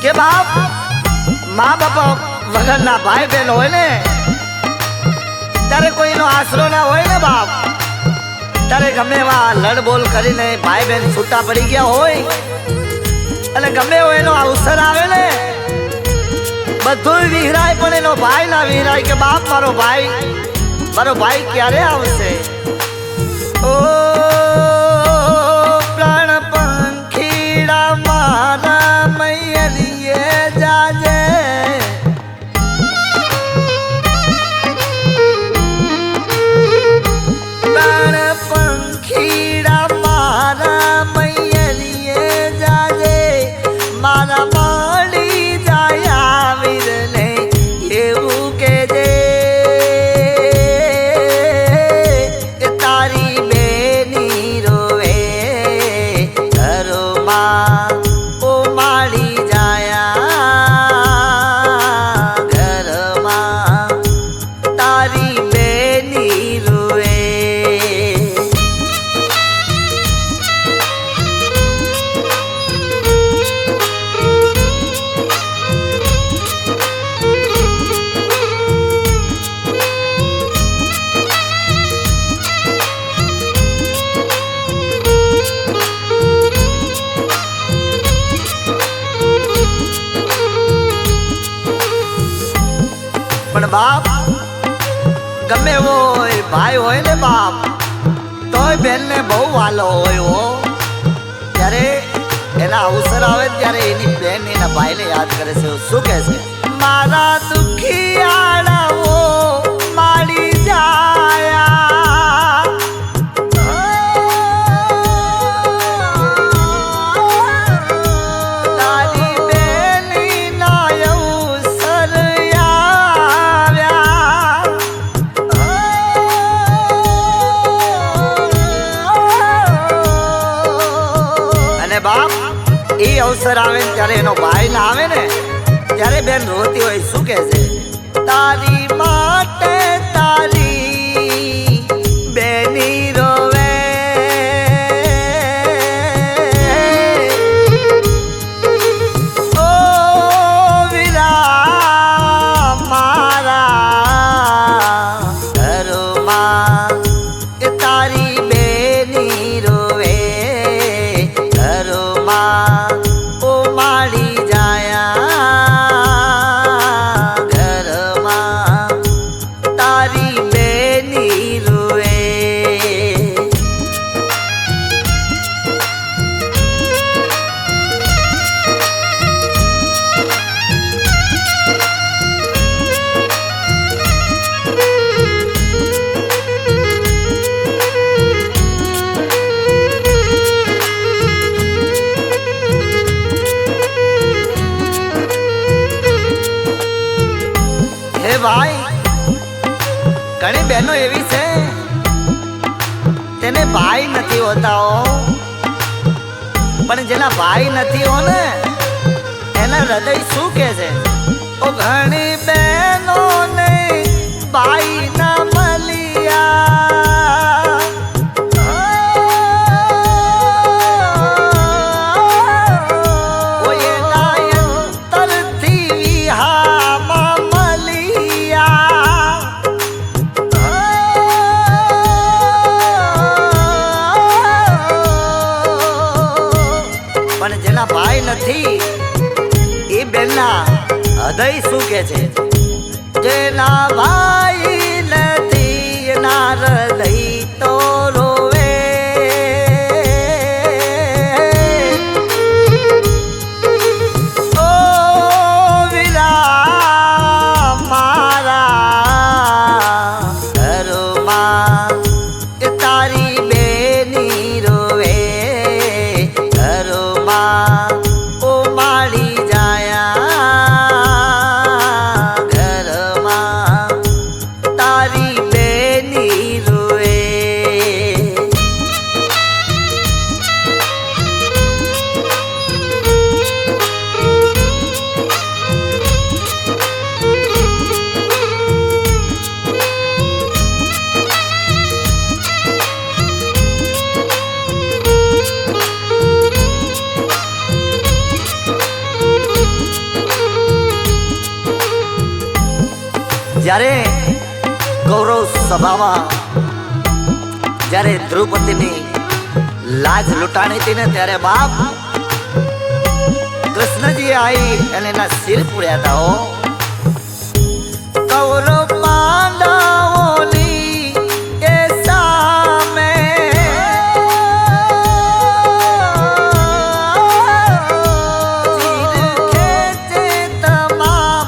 કે બાપ મા બાપા વગરના ભાઈ બહેન હોય ને ત્યારે કોઈનો આશરો ના હોય ને બાપ, ત્યારે ગમે એવા લડ બોલ કરીને ભાઈ બહેન છૂટા પડી ગયા હોય અને ગમે એવો એનો અવસર આવે ને બધું વિહરાય પણ એનો ભાઈ ના વિહરાય કે બાપ મારો ભાઈ ક્યારે આવશે. ઓ પ્રાણ પંખીડા મારા મૈયરીએ જાજે, પ્રાણ પંખીડા મારા મૈયરીએ જાજે, મારા માડી જાય આવીરને એવું કેજે કે તારી બેની રોવે ઘરમાં ઓ માડી જાયા ઘરમાં તારી બેની રોવે. પણ બાપ ગમે એવો ભાઈ હોય ને બાપ તોય બેન ને બહુ વાલો હોય હો. ત્યારે એના અવસર આવે ત્યારે એની બેન એના ભાઈને યાદ કરે છે. શું કહે છે? મારા દુખિયાળાઓ માડી જાયા, તારી બેની ના અવસર બાપ એ અવસર આવે ત્યારે એનો ભાઈ ના આવે ને ત્યારે બેન રોતી હોય. શું કહે છે? તારી માટે તારી બેની રોવે, ઓ વીરા મારા ઘરમાં કે તારી બેની રોવે ઘરમાં ઓ માડી જાયા ઘરમાં તારી બેની રોવે. હે ભાઈ ઘણી બહેનો એવી છે તેને ભાઈ નથી હોતા હો, પણ જેના ભાઈ નથી હો ને એના હૃદય શું કહે છે? ઓ ઘણી બહેનો ને ભાઈ ના મળ્યા, પણ જેના ભાઈ નથી એ બેનના હૃદય શું કહે છે? જેના ભાઈ નથી એના હૃદય તો રોવે, ઓ વીરા મારા ઘરમાં કે તારી બેની રોવે ઘરમાં ઓ માડી જાયા ઘરમાં તારી બેની રોવે. જ્યારે કૌરવ સભામાં જ્યારે દ્રૌપદીની લાજ લૂંટાણી હતી ને ત્યારે બાપ કૃષ્ણજી આવી અને એના સિર પૂર્યા હતા હો. કૌરવ પાંડવોની એ સામે સિર ખેંચે તમામ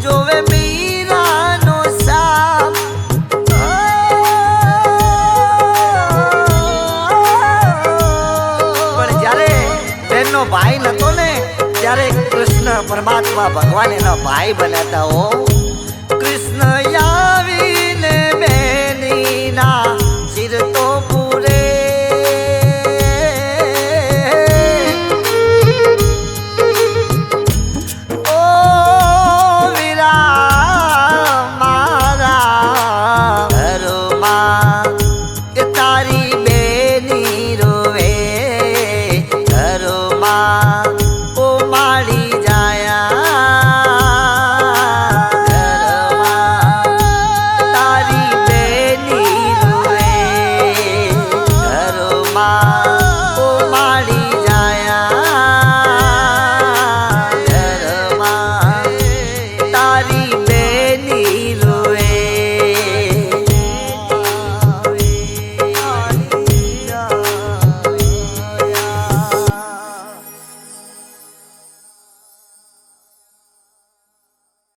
જોવે મીરાનો સાપ. પણ જ્યારે તેનો ભાઈ નતો ને ત્યારે કૃષ્ણ પરમાત્મા ભગવાન એનો ભાઈ બન્યા હતા હો. કૃષ્ણ યા